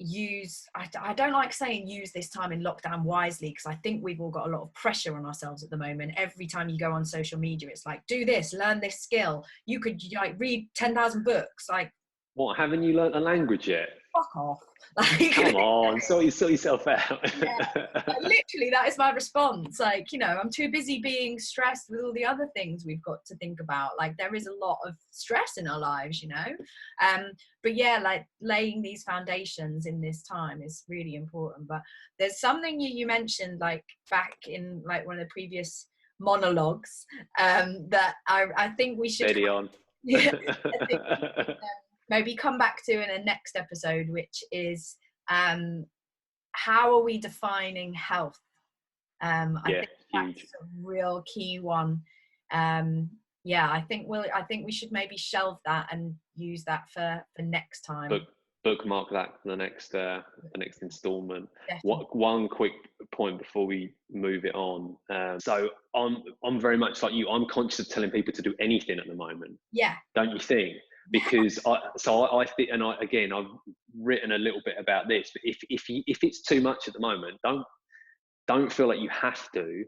I don't like saying use this time in lockdown wisely, because I think we've all got a lot of pressure on ourselves at the moment. Every time you go on social media, it's like, do this, learn this skill. You could like read 10,000 books. Like, what, haven't you learnt a language yet? Fuck off. Like, come on, sort yourself out. Like, literally, that is my response. Like, I'm too busy being stressed with all the other things we've got to think about. Like, there is a lot of stress in our lives, but yeah, like, laying these foundations in this time is really important. But there's something you mentioned, like, back in like one of the previous monologues, that I think we should steady on. Yeah, I think we should, maybe come back to in a next episode, which is how are we defining health? I think that's a real key one. I think we should maybe shelve that and use that for next time. Bookmark that for the next installment. One quick point before we move it on. So I'm very much like you. I'm conscious of telling people to do anything at the moment. Yeah. Don't you think? Because I think, and I've written a little bit about this, but if it's too much at the moment, don't feel like you have to.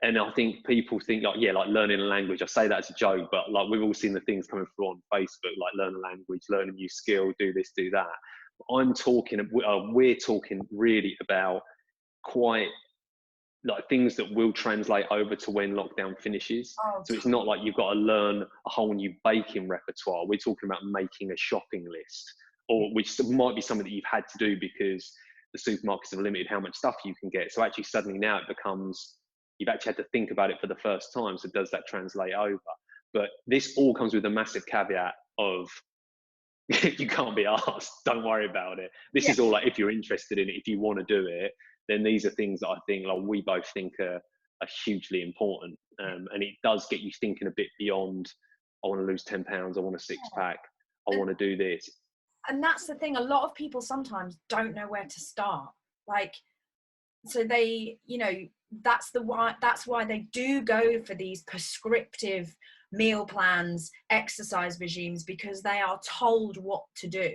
And I think people think like learning a language. I say that as a joke, but like, we've all seen the things coming through on Facebook, like learn a language, learn a new skill, do this, do that. We're talking really about quite like things that will translate over to when lockdown finishes. So it's not like you've got to learn a whole new baking repertoire. We're talking about making a shopping list, or which might be something that you've had to do because the supermarkets have limited how much stuff you can get. So actually suddenly now it becomes, you've actually had to think about it for the first time. So does that translate over? But this all comes with a massive caveat of you can't be asked, don't worry about it. This is all like, if you're interested in it, if you want to do it, then these are things that I think like we both think are hugely important. And it does get you thinking a bit beyond, I want to lose 10 pounds, I want a six pack, I want to do this. And that's the thing, a lot of people sometimes don't know where to start. Like, so they, that's why they do go for these prescriptive meal plans, exercise regimes, because they are told what to do.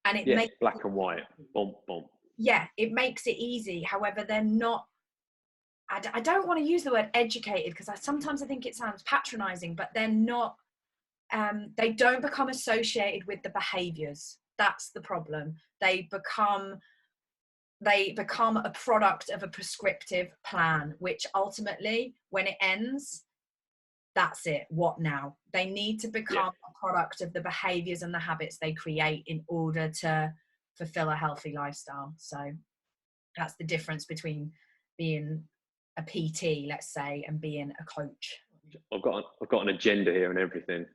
And it makes black and white. Boom, boom. Yeah, it makes it easy. However, they're not, I don't want to use the word educated, because sometimes I think it sounds patronizing, but they're not, they don't become associated with the behaviors. That's the problem. They become a product of a prescriptive plan, which ultimately, when it ends, that's it. What now? They need to become a product of the behaviors and the habits they create in order to fulfill a healthy lifestyle. So that's the difference between being a PT, let's say, and being a coach. I've got an agenda here and everything.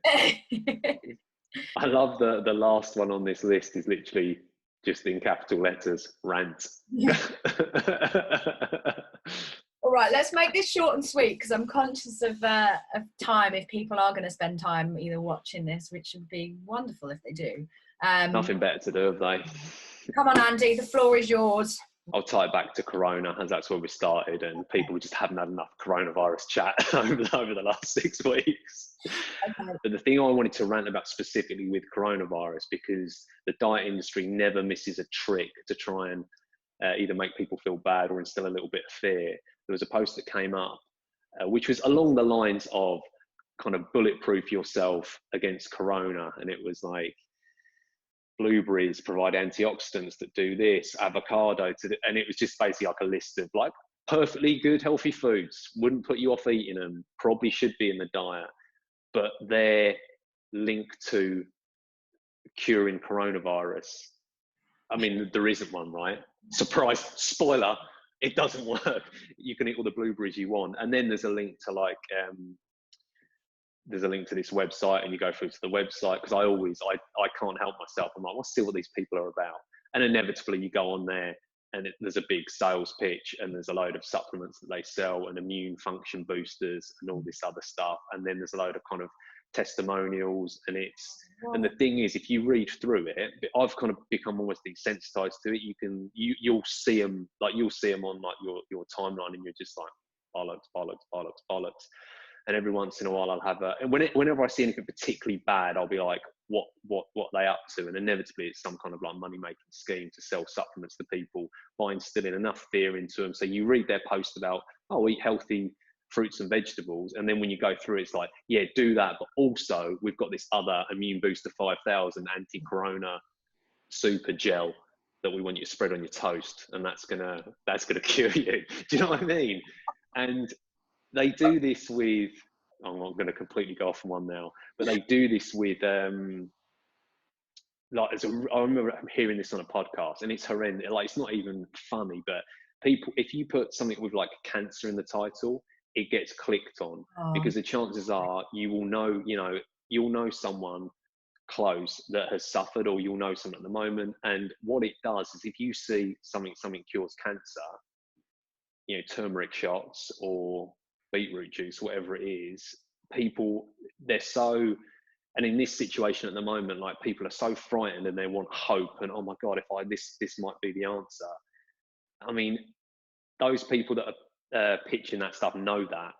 I love the last one on this list is literally just in capital letters, rant. All right, let's make this short and sweet, because I'm conscious of time if people are going to spend time either watching this, which would be wonderful if they do. Nothing better to do, have they? Come on, Andy, the floor is yours. I'll tie it back to Corona, as that's where we started, and people just haven't had enough coronavirus chat over the last 6 weeks. Okay. But the thing I wanted to rant about specifically with coronavirus, because the diet industry never misses a trick to try and either make people feel bad or instill a little bit of fear. There was a post that came up, which was along the lines of kind of bulletproof yourself against Corona. And it was like, blueberries provide antioxidants that do this, avocado and it was just basically like a list of like perfectly good, healthy foods, wouldn't put you off eating them, probably should be in the diet, but they're linked to curing coronavirus. I mean, there isn't one, right? Surprise, spoiler, it doesn't work. You can eat all the blueberries you want. And then there's a link to like, there's a link to this website, and you go through to the website, because I can't help myself. I'm like, let's see what these people are about. And inevitably you go on there, and there's a big sales pitch, and there's a load of supplements that they sell, and immune function boosters and all this other stuff. And then there's a load of kind of testimonials, and and the thing is, if you read through it, I've kind of become almost desensitized to it. You'll see them on like your timeline, and you're just like, bollocks, bollocks, bollocks, bollocks. And every once in a while I'll have and whenever I see anything particularly bad, I'll be like, what are they up to? And inevitably it's some kind of like money making scheme to sell supplements to people by instilling enough fear into them. So you read their post about, oh, eat healthy fruits and vegetables, and then when you go through, it's like, yeah, do that, but also we've got this other immune booster 5000 anti-corona super gel that we want you to spread on your toast, and that's gonna cure you. Do you know what I mean? And they do this with, I'm not going to completely go off on one now, but they do this with, I remember hearing this on a podcast, and it's horrendous. Like, it's not even funny, but people, if you put something with like cancer in the title, it gets clicked on, because the chances are you'll know someone close that has suffered, or you'll know someone at the moment. And what it does is, if you see something cures cancer, turmeric shots or beetroot juice, whatever it is, people, and in this situation at the moment, like, people are so frightened and they want hope, and oh my God, this might be the answer. I mean, those people that are pitching that stuff know that,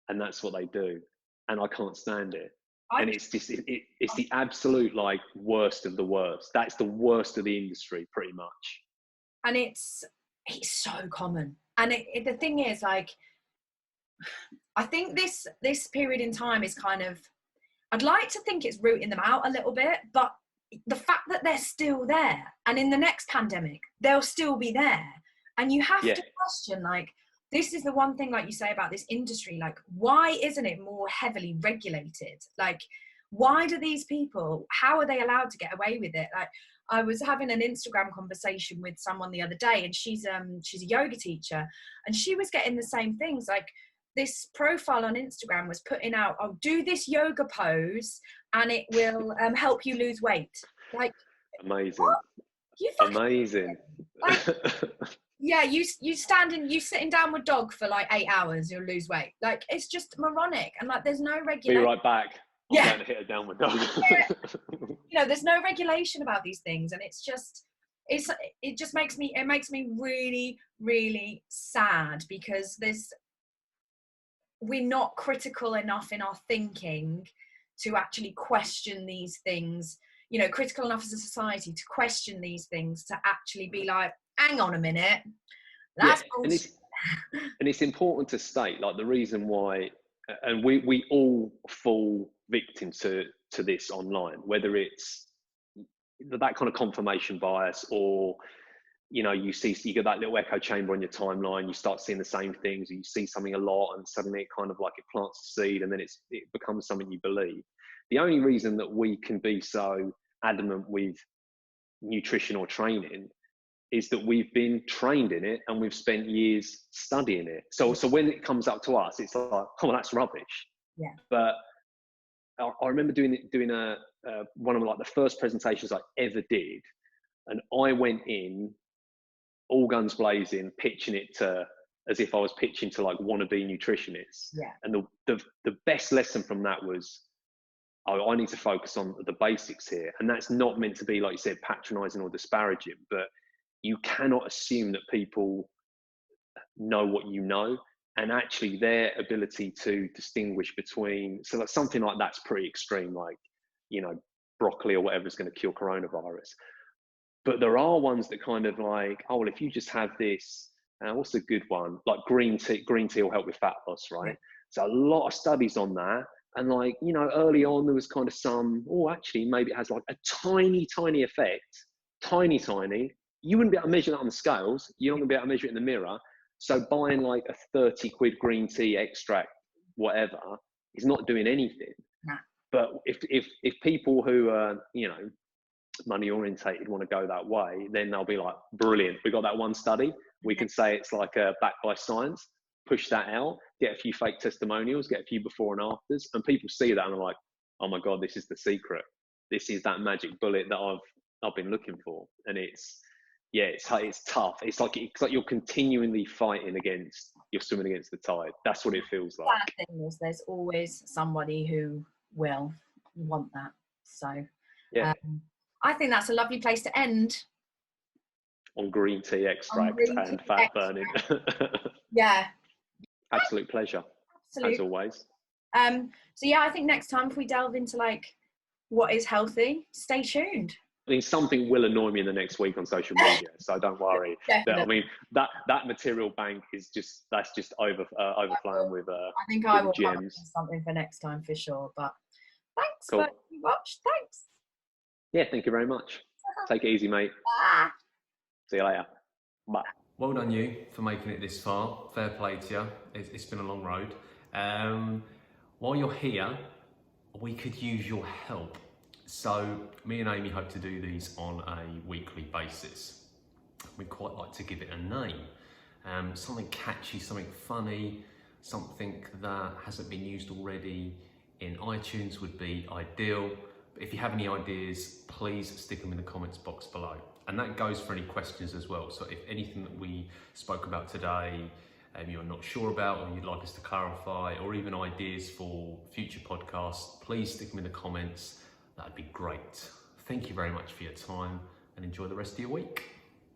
and that's what they do, and I can't stand it. And it's just, it's the absolute like worst of the worst. That's the worst of the industry, pretty much. And it's so common. And the thing is, like, I think this period in time is kind of, I'd like to think it's rooting them out a little bit, but the fact that they're still there, and in the next pandemic, they'll still be there. And you have to question, like, this is the one thing, like you say, about this industry, like, why isn't it more heavily regulated? Like, why do these people, how are they allowed to get away with it? Like, I was having an Instagram conversation with someone the other day, and she's a yoga teacher, and she was getting the same things. Like, this profile on Instagram was putting out, oh, do this yoga pose and it will help you lose weight. Like, amazing. What? Amazing. Like, yeah, you sit in downward dog for like 8 hours, you'll lose weight. Like, it's just moronic, and like, there's no regulation. Be right back. I'm going to hit a downward dog. There's no regulation about these things, and it just makes me really, really sad, because we're not critical enough in our thinking to actually question these things, critical enough as a society to question these things, to actually be like, hang on a minute, that's bullshit. And it's important to state, like, the reason why, and we all fall victim to this online, whether it's that kind of confirmation bias, or you get that little echo chamber on your timeline, you start seeing the same things, you see something a lot, and suddenly it kind of like, it plants a seed, and then it becomes something you believe. The only reason that we can be so adamant with nutrition or training is that we've been trained in it, and we've spent years studying it. So when it comes up to us, it's like, oh, that's rubbish. Yeah. But I remember doing one of like the first presentations I ever did, and I went in all guns blazing, pitching it as if I was pitching to like wannabe nutritionists. Yeah. And the best lesson from that was, oh, I need to focus on the basics here. And that's not meant to be, like you said, patronizing or disparaging, but you cannot assume that people know what you know, and actually their ability to distinguish between, so like something like that's pretty extreme, like, broccoli or whatever is going to cure coronavirus. But there are ones that kind of like, oh, well, if you just have this, what's a good one? Like green tea will help with fat loss, right? Yeah. So a lot of studies on that. And like, early on there was kind of some, actually, maybe it has like a tiny, tiny effect, tiny. You wouldn't be able to measure that on the scales. You're not going to be able to measure it in the mirror. So buying like a 30 quid green tea extract, whatever, is not doing anything. Nah. But if people who are, you know, money orientated want to go that way, then they'll be like, brilliant, we got that one study, we can say it's like backed by science, push that out, get a few fake testimonials, get a few before and afters, and people see that and are like, oh my god, this is the secret, this is that magic bullet that I've been looking for. And it's tough. It's like you're continually fighting against, you're swimming against the tide. That's what it feels like. That thing is, there's always somebody who will want that. So yeah, I think that's a lovely place to end. On green tea extract and fat burning. Yeah. Absolute pleasure. Absolutely. As always. So yeah, I think next time if we delve into like what is healthy, stay tuned. I mean, something will annoy me in the next week on social media, so don't worry. I mean, that material bank is just overflowing with I think I will come up with something for next time for sure. But thanks for watching. Thanks. Yeah, thank you very much. Take it easy, mate. See you later. Bye. Well done you for making it this far. Fair play to you. It's been a long road. While you're here, we could use your help. So me and Amy hope to do these on a weekly basis. We'd quite like to give it a name. Something catchy, something funny, something that hasn't been used already in iTunes would be ideal. But if you have any ideas, please stick them in the comments box below. And that goes for any questions as well. So if anything that we spoke about today, you're not sure about, or you'd like us to clarify, or even ideas for future podcasts, please stick them in the comments. That'd be great. Thank you very much for your time and enjoy the rest of your week.